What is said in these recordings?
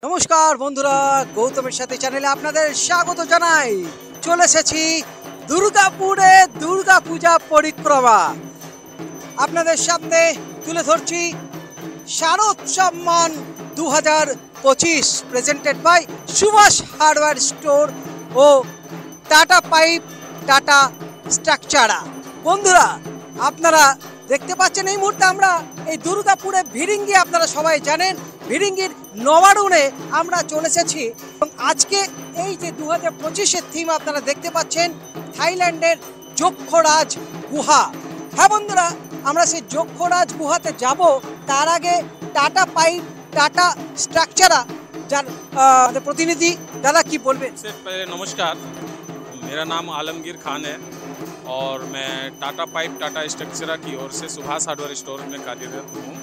নমস্কার বন্ধুরা, গৌতমের সাথে চ্যানেলে আপনাদের স্বাগত জানাই। চলে এসেছি দুর্গাপুরে দুর্গাপূজা পরিক্রমা। আপনাদের সামনে তুলে ধরছি Sharad Samman 2025 presented by Subhash hardware store ও টাটা পাইপ টাটা স্ট্রাকচারা। বন্ধুরা, আপনারা দেখতে পাচ্ছেন এই মুহূর্তে আমরা এই দুর্গাপুরে ভিরিঙ্গি, আপনারা সবাই জানেন ভিরিঙ্গির নবারুণে আমরা চলে এসেছি। এবং আজকে এই যে 2025-এর থিম আপনারা দেখতে পাচ্ছেন থাইল্যান্ডের যক্ষরাজ গুহা। হ্যাঁ বন্ধুরা, আমরা সেই যক্ষরাজ গুহাতে যাব। তার আগে টাটা পাইপ টাটা স্ট্রাকচারা যার प्रतिनिधि दादा की बोलबेन। सबसे पहले नमस्कार, मेरा नाम आलमगीर खान है और मैं टाटा पाइप टाटा स्ट्रक्चरा की ओर से सुभाष हार्डवेयर स्टोर में कार्यरत हूँ।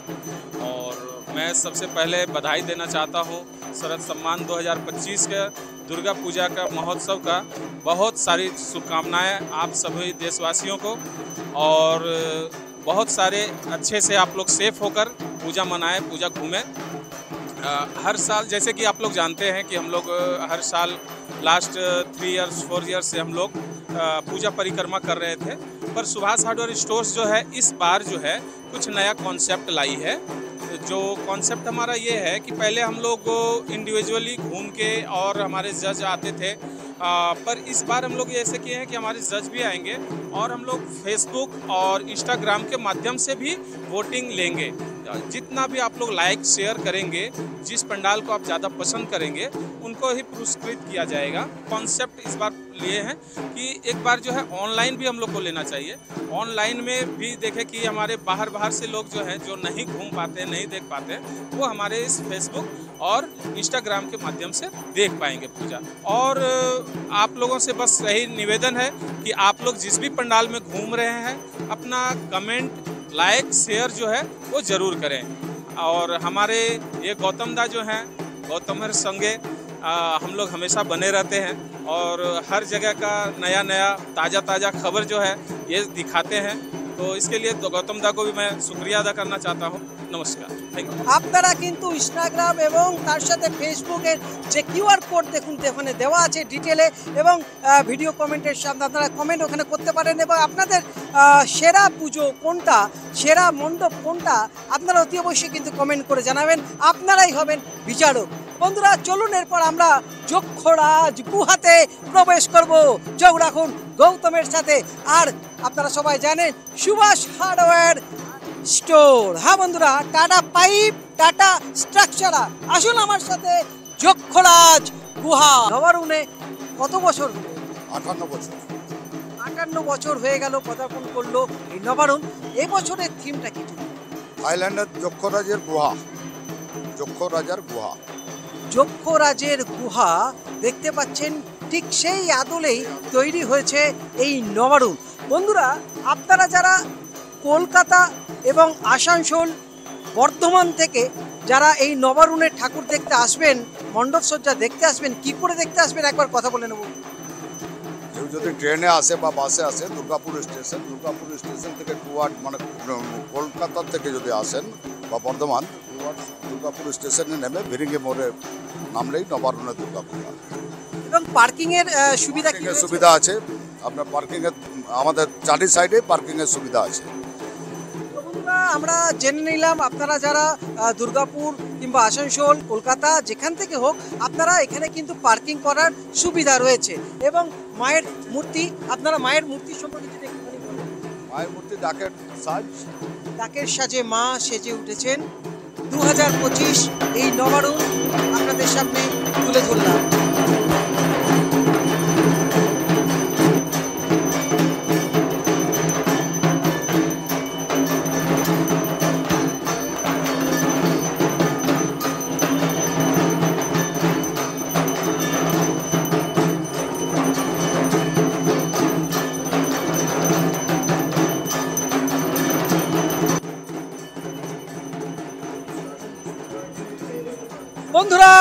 और मैं सबसे पहले बधाई देना चाहता हूँ शरद सम्मान 2025 के दुर्गा पूजा का महोत्सव का बहुत सारी शुभकामनाएं आप सभी देशवासियों को। और बहुत सारे अच्छे से आप लोग सेफ होकर पूजा मनाएं, पूजा घूमें। हर साल जैसे कि आप लोग जानते हैं कि हम लोग हर साल लास्ट 3 इयर्स 4 इयर्स से हम लोग पूजा परिक्रमा कर रहे थे, पर सुभाष हार्डवेयर स्टोर्स जो है इस बार जो है कुछ नया कॉन्सेप्ट लाई है। जो कॉन्सेप्ट हमारा ये है कि पहले हम लोग इंडिविजुअली घूम के और हमारे जज आते थे, पर इस बार हम लोग ऐसे किए हैं कि हमारे जज भी आएंगे और हम लोग फेसबुक और इंस्टाग्राम के माध्यम से भी वोटिंग लेंगे। जितना भी आप लोग लाइक शेयर करेंगे, जिस पंडाल को आप ज़्यादा पसंद करेंगे उनको ही पुरस्कृत किया जाएगा। कॉन्सेप्ट इस बार लिए हैं कि एक बार जो है ऑनलाइन भी हम लोग को लेना चाहिए। ऑनलाइन में भी देखें कि हमारे बाहर से लोग जो हैं, जो नहीं घूम पाते हैं, नहीं देख पाते हैं, वो हमारे इस फेसबुक और इंस्टाग्राम के माध्यम से देख पाएंगे पूजा। और आप लोगों से बस यही निवेदन है कि आप लोग जिस भी पंडाल में घूम रहे हैं अपना कमेंट लाइक शेयर जो है वो ज़रूर करें। और हमारे ये गौतम दा जो हैं, गौतमर संगे हम लोग हमेशा बने रहते हैं और हर जगह का नया ताज़ा खबर जो है ये दिखाते हैं। तो इसके लिए तो गौतम दा को भी मैं शुक्रिया अदा करना चाहता हूँ। नमस्कार, थैंक यू। আপনারা কিন্তু ইনস্টাগ্রাম এবং তার সাথে ফেসবুকের যে কিউআর কোড দেখুন ওখানে দেওয়া আছে ডিটেলে, এবং ভিডিও কমেন্টের সামনে আপনারা কমেন্ট ওখানে করতে পারেন। এবং আপনাদের সেরা পুজো কোনটা, সেরা মণ্ডপ কোনটা, আপনারা অতি অবশ্যই কিন্তু কমেন্ট করে জানাবেন। আপনারাই হবেন বিচারক। বন্ধুরা চলুন, এরপর আমরা যক্ষরাজ গুহাতে প্রবেশ করব। যোগ রাখুন গৌতমের সাথে। আর আপনারা সবাই জানেন সুভাষ হার্ডওয়্যার স্টোর। হ্যাঁ বন্ধুরা, টাটা পাইপ টাটা স্ট্রাকচারা। আসুন আমার সাথে যক্ষরাজ গুহা। নবারুণে কত বছর? 58 বছর। 58 বছর হয়ে গেল পদার্পণ করলো এই নবারুণ। এই বছরের থিমটা কি? থাইল্যান্ডের যক্ষরাজের গুহা। যক্ষরাজার গুহা। যক্ষরাজের গুহা দেখতে পাচ্ছেন, ঠিক সেই আদলেই তৈরি হয়েছে এই নবারুণ। বন্ধুরা, আপনারা যারা কলকাতা এবং আসানসোল, বর্ধমান থেকে যারা এই নবারুণের ঠাকুর দেখতে আসবেন, মণ্ডপসজ্জা দেখতে আসবেন, কি করে দেখতে আসবেন একবার কথা বলে নেব। কেউ যদি ট্রেনে আসে বা বাসে আসে, দুর্গাপুর স্টেশন থেকে টুয়ার্ড মানে কলকাতা থেকে যদি আসেন বা বর্ধমান, দুর্গাপুর স্টেশনে নেমে ভিরিঙ্গি মোড়ে নামলেই নবারুণের দুর্গাপূজা। এবং পার্কিংয়ের সুবিধা কি? সুবিধা আছে আপনার পার্কিংয়ের, আমাদের চারি সাইডে পার্কিংয়ের সুবিধা আছে। আমরা জেনে নিলাম আপনারা যারা দুর্গাপুর কিংবা আসানসোল, কলকাতা যেখান থেকে হোক, আপনারা এখানে কিন্তু পার্কিং করার সুবিধা রয়েছে। এবং মায়ের মূর্তি, আপনারা মায়ের মূর্তি সম্পর্কে যদি একটু বলেন। মায়ের মূর্তি ডাকের সাজে মা সেজে উঠেছেন। 2025 এই নবারুণ আপনাদের সামনে তুলে ধরলাম। বন্ধুরা,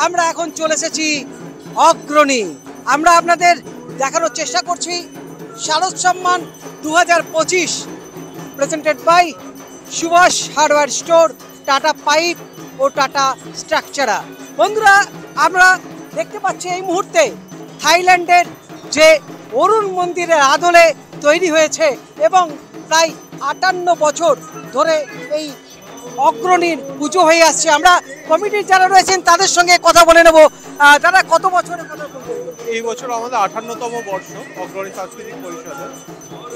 আমরা এখন চলে এসেছি অগ্রণী। আমরা আপনাদের দেখানোর চেষ্টা করছি Sharad Samman 2025 presented by Subhash hardware store, Tata pipe ও টাটা স্ট্রাকচারা। বন্ধুরা আমরা দেখতে পাচ্ছি এই মুহূর্তে থাইল্যান্ডের যে অরুণ মন্দিরের আদলে তৈরি হয়েছে এবং প্রায় 58 বছর ধরে এই অগ্রণীর পুজো হয়ে আসছে। আমরা কমিটির যারা রয়েছেন তাদের সঙ্গে কথা বলে নেব। তারা কত বছরের কথা বলবেন? এই বছর আমাদের 58তম বর্ষ অগ্রণী সাংস্কৃতিক পরিষদের।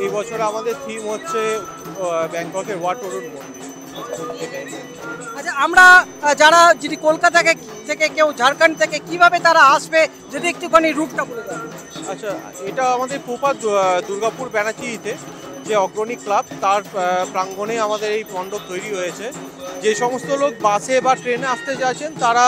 এই বছর আমাদের থিম হচ্ছে ব্যাংককের ওয়াট অরুণ মন্দির। আচ্ছা, আমরা যারা যদি কলকাতা থেকে কেউ ঝাড়খণ্ড থেকে কিভাবে তারা আসবে যদি একটুখানি রুটটা বলে দেন। আচ্ছা, এটা আমাদের প্রপার দুর্গাপুর ব্যানাচিতে যে অগ্রণী ক্লাব তার প্রাঙ্গণে আমাদের এই মণ্ডপ তৈরি হয়েছে। যে সমস্ত লোক বাসে বা ট্রেনে আসতে চাইছেন তারা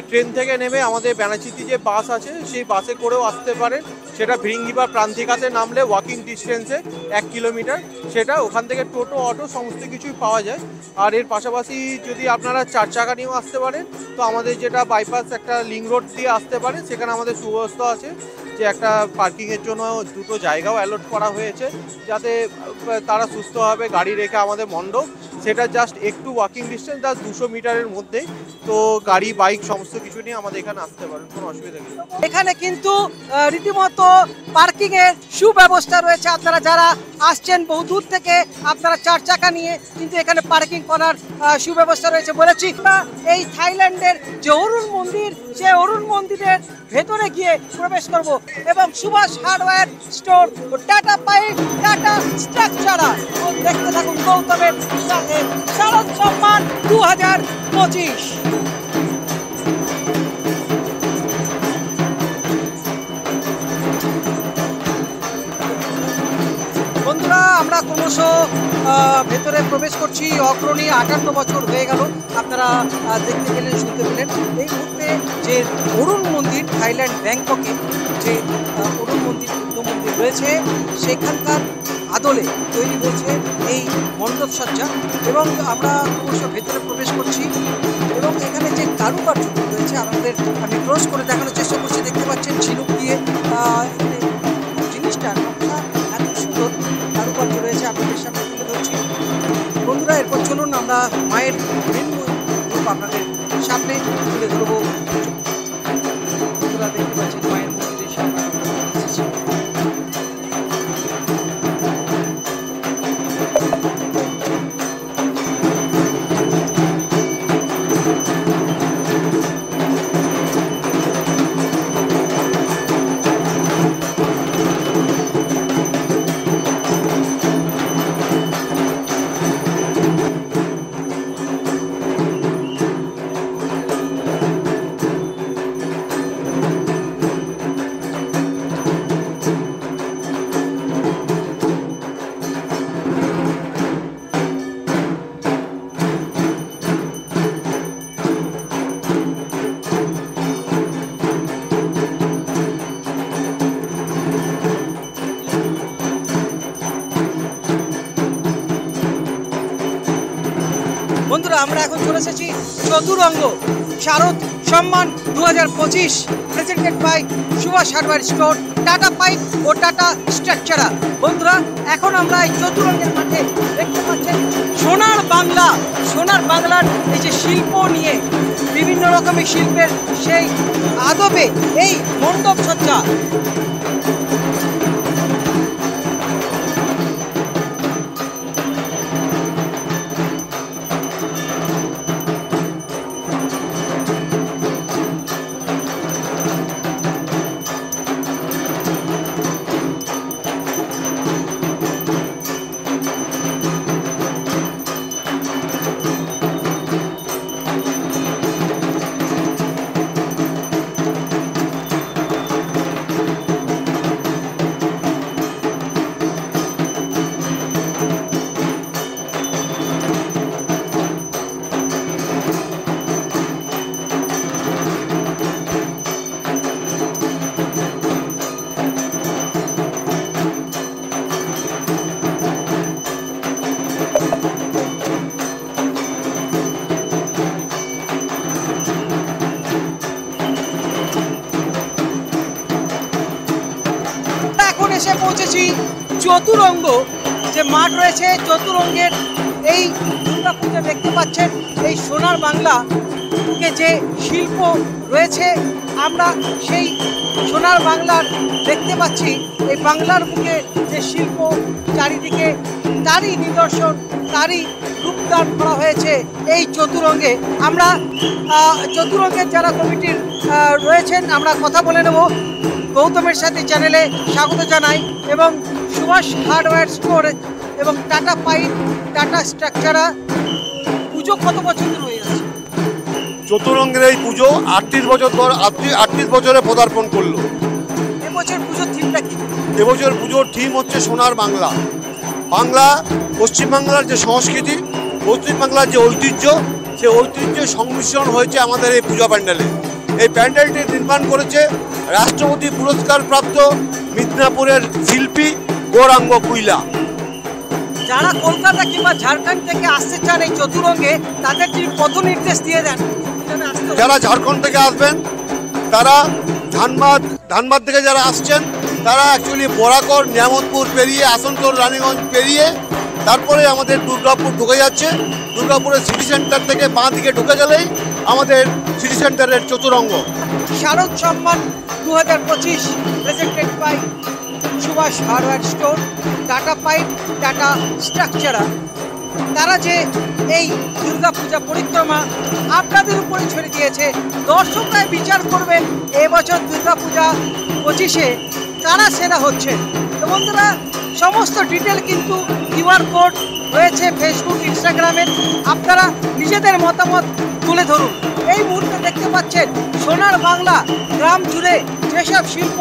ট্রেন থেকে নেমে আমাদের ব্যানাচিতে যে বাস আছে সেই বাসে করেও আসতে পারেন। সেটা ভিরিঙ্গি বা প্রান্তিকাতে নামলে ওয়াকিং ডিস্টেন্সে 1 কিলোমিটার, সেটা ওখান থেকে টোটো অটো সমস্ত কিছুই পাওয়া যায়। আর এর পাশাপাশি যদি আপনারা 4 চাকা নিয়েও আসতে পারেন তো আমাদের যেটা বাইপাস একটা লিঙ্ক রোড দিয়ে আসতে পারে, সেখানে আমাদের সুব্যবস্থা আছে যে একটা পার্কিংয়ের জন্য 2টো জায়গাও অ্যালট করা হয়েছে যাতে তারা সুস্থভাবে গাড়ি রেখে আমাদের মণ্ডপ সেটা জাস্ট একটু ওয়াকিং ডিস্টেন্স, জাস্ট 200 মিটারের মধ্যেই। তো গাড়ি বাইক সমস্ত কিছু নিয়ে আমাদের এখানে আসতে পারেন, কোনো অসুবিধা নেই। এখানে কিন্তু রীতিমতো পার্কিং এর সুব্যবস্থা রয়েছে। আপনারা যারা আসছেন বহু দূর থেকে আপনারা 4 চাকা নিয়ে কিন্তু এখানে পার্কিং করার সুব্যবস্থা রয়েছে। বলেছি এই থাইল্যান্ডের যে অরুণ মন্দির, সেই অরুণ মন্দিরের ভেতরে গিয়ে প্রবেশ করব এবং সুভাষ হার্ডওয়্যার স্টোর ও টাটা পাইপ টাটা স্ট্রাকচারা ও দেখতে থাকুন গৌতমের সাথে শারদ সম্মান 2025। বন্ধুরা আমরা ক্রমশ ভেতরে প্রবেশ করছি। অগ্রণী 58 বছর হয়ে গেল, আপনারা দেখতে পেলেন, শুনতে পেলেন। এই মুহূর্তে যে অরুণ মন্দির থাইল্যান্ড ব্যাংককে যে অরুণ মন্দির রয়েছে সেখানকার আদলে তৈরি হয়েছে এই মণ্ডপ সজ্জা এবং আমরা ক্রমশ ভেতরে প্রবেশ করছি এবং এখানে যে কারুকার্য রয়েছে আমি ক্লোজ করে দেখানোর চেষ্টা করছি। দেখতে পাচ্ছেন ঝিনুক দিয়ে জিনিসটা এত সুন্দর কারুকার্য রয়েছে, আপনাদের সামনে তুলে ধরছি। বন্ধুরা এরপর চলুন আমরা মায়ের রূপ আপনাদের সামনে তুলে ধরবো। বন্ধুরা দেখতে পাচ্ছেন মায়ের মন্দিরের সামনে এসেছি। বন্ধুরা আমরা এখন চলে এসেছি Chaturanga Sharad Samman 2025 presented by Subhash hardware store Tata pipe ও টাটা স্ট্রাকচারা। বন্ধুরা এখন আমরা এই চতুরঙ্গের মাঠে দেখতে পাচ্ছেন সোনার বাংলার এই যে শিল্প নিয়ে বিভিন্ন রকমের শিল্পের সেই আদবে এই মণ্ডপ সজ্জা। এসে পৌঁছেছি চতুরঙ্গ যে মাঠ রয়েছে। চতুরঙ্গের এই দুর্গাপূজা দেখতে পাচ্ছেন এই সোনার বাংলা বুকে যে শিল্প রয়েছে, আমরা সেই সোনার বাংলার দেখতে পাচ্ছি। এই বাংলার বুকে যে শিল্প চারিদিকে, তারই নিদর্শন, তারই রূপদান করা হয়েছে এই চতুরঙ্গে। আমরা চতুরঙ্গের যারা কমিটির রয়েছেন আমরা কথা বলে নেব। গৌতমের সাথে চ্যানেলে স্বাগত জানাই। এবং সুভাষ হার্ডওয়্যার স্টোর এবং টাটা পাইপ, টাটা স্ট্রাকচারা পুজো কত বছর ধরে হয়ে আছে? চতুরঙ্গের এই পুজো 38 বছরে পদার্পণ করলো। এবছর পুজোর থিমটা কি? এবছর পুজোর থিম হচ্ছে সোনার বাংলা। বাংলা, পশ্চিমবাংলার যে সংস্কৃতি, পশ্চিমবাংলার যে ঐতিহ্য, সেই ঐতিহ্যের সংমিশ্রণ হয়েছে আমাদের এই পূজা প্যান্ডেলে। এই প্যান্ডেলটি নির্মাণ করেছে রাষ্ট্রপতি পুরস্কার প্রাপ্ত মিদনাপুরের শিল্পী গৌরাঙ্গ কুইলা। যারা কলকাতা কিংবা ঝাড়খণ্ড থেকে আসতে চান এই চতুরঙ্গে, তাদের যদি পথ নির্দেশ দিয়ে দেন কিভাবে আসতে হবে? যারা ঝাড়খণ্ড থেকে আসবেন তারা ধানবাদ থেকে যারা আসছেন তারা অ্যাকচুয়ালি বরাকর, নিয়ামতপুর পেরিয়ে, আসানসোল, রানীগঞ্জ পেরিয়ে তারপরে আমাদের দুর্গাপুর ঢুকে যাচ্ছে। দুর্গাপুরের সিটি সেন্টার থেকে বাঁ দিকে ঢুকে গেলেই আমাদের সিটি সেন্টারের Chaturanga. Sharad Samman 2025 presented by Subhash hardware store, Tata pipe, Tata Structura. তারা যে এই দুর্গাপূজা পরিক্রমা আপনাদের উপরে ছেড়ে দিয়েছে, দর্শকরাই বিচার করবেন এবছর দুর্গাপূজা 25-এ কারা সেরা হচ্ছে। তো বন্ধুরা, সমস্ত ডিটেল কিন্তু কিউআর কোড রয়েছে ফেসবুক, ইনস্টাগ্রামের। আপনারা নিজেদের মতামত তুলে ধরুন। এই মুহূর্তে দেখতে পাচ্ছেন সোনার বাংলা গ্রাম জুড়ে যেসব শিল্প,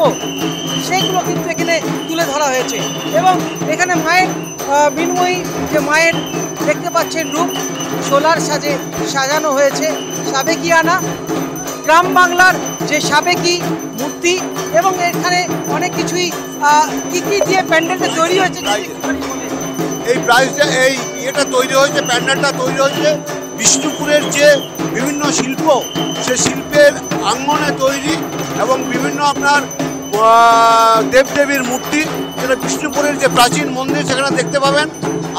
সেগুলো কিন্তু এখানে তুলে ধরা হয়েছে। এবং এখানে মায়ের বিনময়ী যে মায়ের দেখতে পাচ্ছেন রূপ, সোলার সাজে সাজানো হয়েছে সাবেকিয়ানা, গ্রাম বাংলার যে সাবেকি মূর্তি। এবং এখানে অনেক কিছুই কি কি দিয়ে প্যান্ডেলটা তৈরি হয়েছে। এই প্রাইসটা, এই ইয়েটা তৈরি হয়েছে, প্যান্ডেলটা তৈরি হয়েছে বিষ্ণুপুরের যে বিভিন্ন শিল্প, সে শিল্পের আঙ্গনে তৈরি। এবং বিভিন্ন আপনার দেবদেবীর মূর্তি, যেটা বিষ্ণুপুরের যে প্রাচীন মন্দির সেখানে দেখতে পাবেন।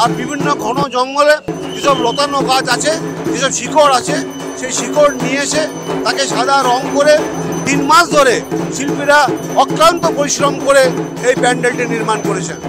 আর বিভিন্ন ঘন জঙ্গলে যেসব লতানো গাছ আছে, যেসব শিকড় আছে, সেই শিকড় নিয়ে এসে তাকে সাদা রং করে 3 মাস ধরে শিল্পীরা অক্লান্ত পরিশ্রম করে এই প্যান্ডেলটি নির্মাণ করেছেন।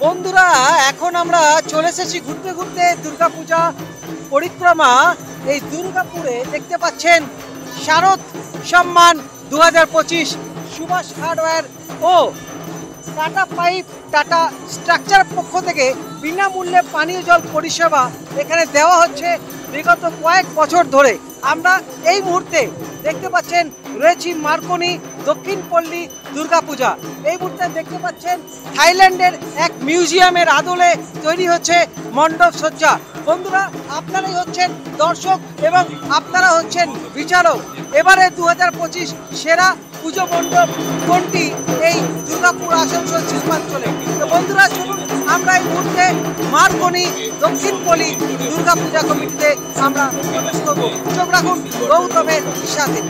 বন্ধুরা, এখন আমরা চলে এসেছি ঘুরতে ঘুরতে দুর্গাপূজা পরিক্রমা। এই দুর্গাপুরে দেখতে পাচ্ছেন শারদ সম্মান 2025 সুভাষ হার্ডওয়্যার ও টাটা পাইপ, টাটা স্ট্রাকচার পক্ষ থেকে বিনামূল্যে পানীয় জল পরিষেবা এখানে দেওয়া হচ্ছে বিগত কয়েক বছর ধরে। আমরা এই মুহূর্তে দেখতে পাচ্ছেন রয়েছি মার্কনি দক্ষিণ পল্লী দুর্গাপূজা। এই মুহূর্তে দেখতে পাচ্ছেন থাইল্যান্ডের এক মিউজিয়ামের আদলে তৈরি হচ্ছে মণ্ডপ সজ্জা। বন্ধুরা, আপনারাই হচ্ছেন দর্শক এবং আপনারা হচ্ছেন বিচারক। এবারে 2025 সেরা পুজো মণ্ডপ কোনটি এই দুর্গাপুর আসানসোল শিল্পাঞ্চলে। তো বন্ধুরা, চলুন আমরা এই মুহূর্তে মার্কনি দক্ষিণ পল্লী দুর্গাপূজা কমিটিতে আমরা প্রবেশ করবো। চোখ রাখুন গৌতমের সাথে।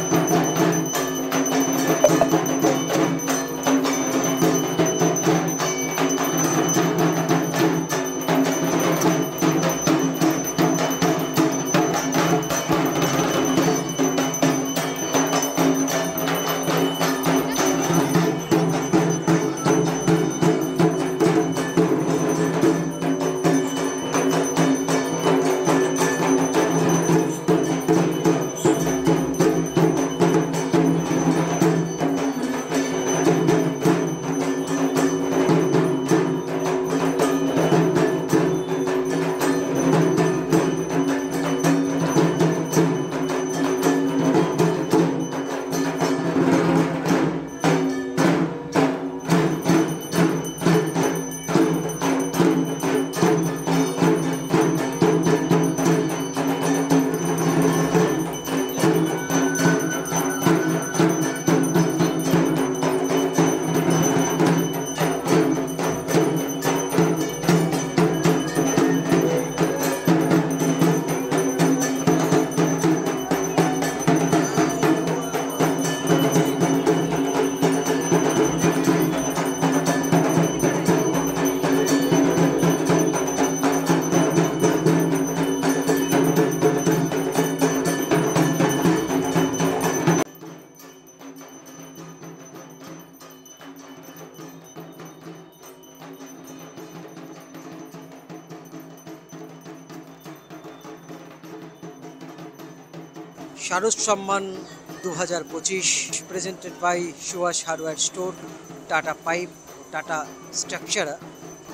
Sharad Samman 2025 presented by Subhash hardware store, Tata pipe, Tata structure.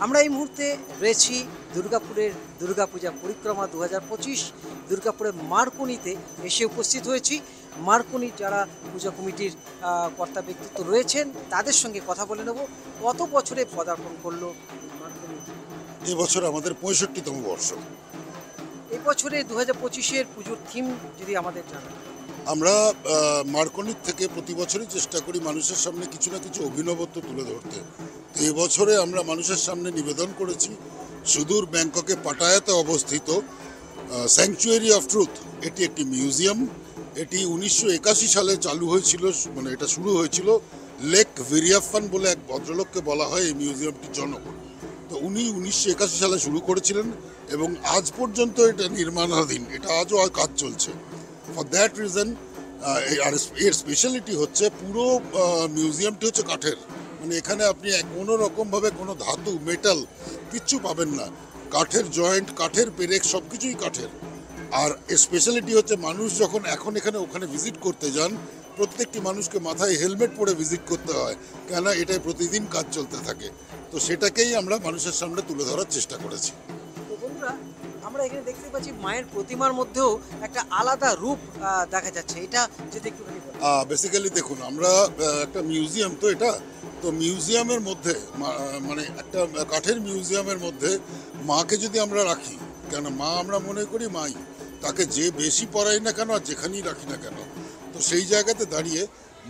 আমরা এই মুহূর্তে রয়েছি দুর্গাপুরের দুর্গাপূজা পরিক্রমা 2025 দুর্গাপুরের মার্কনিতে এসে উপস্থিত হয়েছি। মার্কনি যারা পূজা কমিটির কর্তা ব্যক্তিত্ব রয়েছেন তাদের সঙ্গে কথা বলে নেব। কত বছরে পদার্পণ করলো মার্কনি? এবছর আমাদের 65তম বর্ষ। এই বছরে 2025-এর পুজোর থিম যদি আমাদের জানান। আমরা মার্কনির থেকে প্রতি বছরই চেষ্টা করি মানুষের সামনে কিছু না কিছু অভিনবত্ব তুলে ধরতে। তো এবছরে আমরা মানুষের সামনে নিবেদন করেছি সুদূর ব্যাংককে পাটায়াতে অবস্থিত স্যাংচুয়ারি অফ ট্রুথ। এটি একটি মিউজিয়াম। এটি 1981 সালে চালু হয়েছিল, মানে এটা শুরু হয়েছিল লেক ভিরিয়াপ্পান বলে এক ভদ্রলোককে বলা হয় এই মিউজিয়ামটির জনক। তো উনি 1981 সালে শুরু করেছিলেন এবং আজ পর্যন্ত এটা নির্মাণাধীন, এটা আজও কাজ চলছে। ফর দ্যাট রিজন আর এর স্পেশালিটি হচ্ছে পুরো মিউজিয়ামটি হচ্ছে কাঠের, মানে এখানে আপনি কোনো রকমভাবে কোনো ধাতু মেটাল কিচ্ছু পাবেন না। কাঠের জয়েন্ট, কাঠের পেরেক, সব কিছুই কাঠের। আর এর স্পেশালিটি হচ্ছে মানুষ যখন এখন ওখানে ভিজিট করতে যান, প্রত্যেকটি মানুষকে মাথায় হেলমেট পরে ভিজিট করতে হয়, কেন এটাই প্রতিদিন কাজ চলতে থাকে। তো সেটাকেই আমরা মানুষের সামনে তুলে ধরার চেষ্টা করেছি। তো বন্ধুরা, আমরা এখানে দেখতে পাচ্ছি মায়ের প্রতিমার মধ্যেও একটা আলাদা রূপ দেখা যাচ্ছে, এটা যদি একটুখানি বলেন। বেসিক্যালি দেখুন, আমরা একটা মিউজিয়াম, তো এটা তো মিউজিয়ামের মধ্যে মানে একটা কাঠের মিউজিয়ামের মধ্যে মাকে যদি আমরা রাখি, কেন মা আমরা মনে করি মাই, তাকে যে বেশি পড়াই না কেন আর যেখানেই রাখি না কেন, তো সেই জায়গাতে দাঁড়িয়ে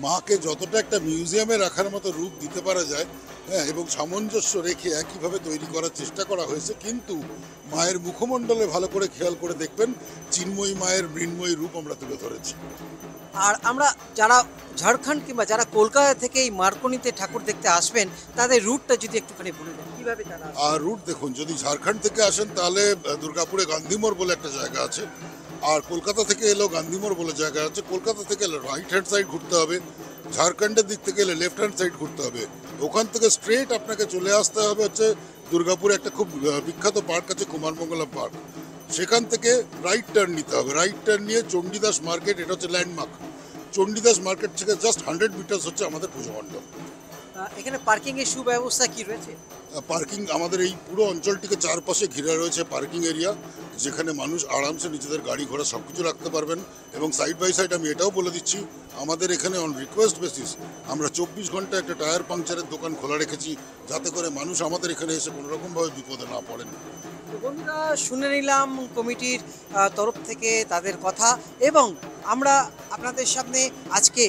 মাকে যতটা একটা মিউজিয়ামে রাখার মতো রূপ দিতে পারা যায়, হ্যাঁ, এবং সামঞ্জস্য রেখে একইভাবে তৈরি করার চেষ্টা করা হয়েছে। কিন্তু মায়ের মুখমণ্ডলে ভালো করে খেয়াল করে দেখবেন চিন্ময়ী মায়ের মৃন্ময়ী রূপ আমরা তুলে ধরেছি। আর আমরা যারা ঝাড়খণ্ড কিংবা যারা কলকাতা থেকে এই মার্কনিতে ঠাকুর দেখতে আসবেন তাদের রুটটা যদি একটুখানি বলে দেন, কিভাবে তারা আসবে? আর রুট দেখুন, যদি ঝাড়খণ্ড থেকে আসেন তাহলে দুর্গাপুরে গান্ধীমোড় বলে একটা জায়গা আছে, আর কলকাতা থেকে এলেও গান্ধীমোড় বলে জায়গা আছে। কলকাতা থেকে এলে রাইট হ্যান্ড সাইড ঘুরতে হবে, ঝাড়খণ্ডের দিক থেকে এলে লেফট হ্যান্ড সাইড ঘুরতে হবে। ওখান থেকে স্ট্রেট আপনাকে চলে আসতে হবে হচ্ছে দুর্গাপুরে একটা খুব বিখ্যাত পার্ক আছে কুমারমঙ্গলম পার্ক, সেখান থেকে রাইট টার্ন নিতে হবে। রাইট টার্ন নিয়ে চণ্ডীদাস মার্কেট, এটা হচ্ছে ল্যান্ডমার্ক। চণ্ডীদাস মার্কেট থেকে জাস্ট 100 মিটার্স হচ্ছে আমাদের পুজো মণ্ডপ। এখানে পার্কিং এর সুব্যবস্থা কি রয়েছে? পার্কিং আমাদের এই পুরো অঞ্চলটিকে চারপাশে ঘিরে রয়েছে পার্কিং এরিয়া, যেখানে মানুষ আরামসে নিজেদের গাড়ি ঘোড়া সব কিছু রাখতে পারবেন। এবং সাইড বাই সাইড আমি এটাও বলে দিচ্ছি, আমাদের এখানে অন রিকোয়েস্ট বেসিস আমরা 24 ঘন্টা একটা টায়ার পাংচারের দোকান খোলা রেখেছি, যাতে করে মানুষ আমাদের এখানে এসে কোনোরকমভাবে বিপদে না পড়েন। তো বন্ধুরা, শুনে নিলাম কমিটির তরফ থেকে তাদের কথা, এবং আমরা আপনাদের সামনে আজকে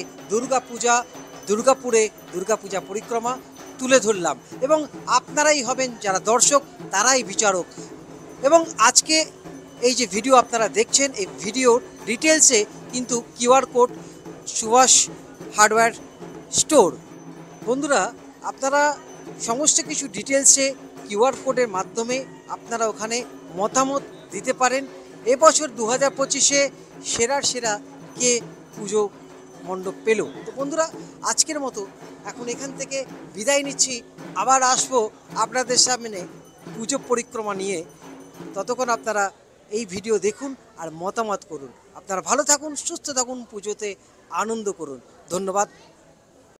দুর্গাপুরে দুর্গাপূজা পরিক্রমা তুলে ধরলাম, এবং আপনারাই হবেন যারা দর্শক, তারাই বিচারক। এবং আজকে এই যে ভিডিও আপনারা দেখছেন, এই ভিডিওর ডিটেলসে কিন্তু QR code Subhash hardware store. বন্ধুরা, আপনারা সমস্ত কিছু ডিটেলসে কিউআর কোডের মাধ্যমে আপনারা ওখানে মতামত দিতে পারেন। এবছর 2025-এ সেরা কে পুজো মণ্ডপ পেল। তো বন্ধুরা, আজকের মতো এখন এখান থেকে বিদায় নিচ্ছি, আবার আসবো আপনাদের সামনে পুজো পরিক্রমা নিয়ে। ততক্ষণ আপনারা এই ভিডিও দেখুন আর মতামত করুন। আপনারা ভালো থাকুন, সুস্থ থাকুন, পুজোতে আনন্দ করুন। ধন্যবাদ।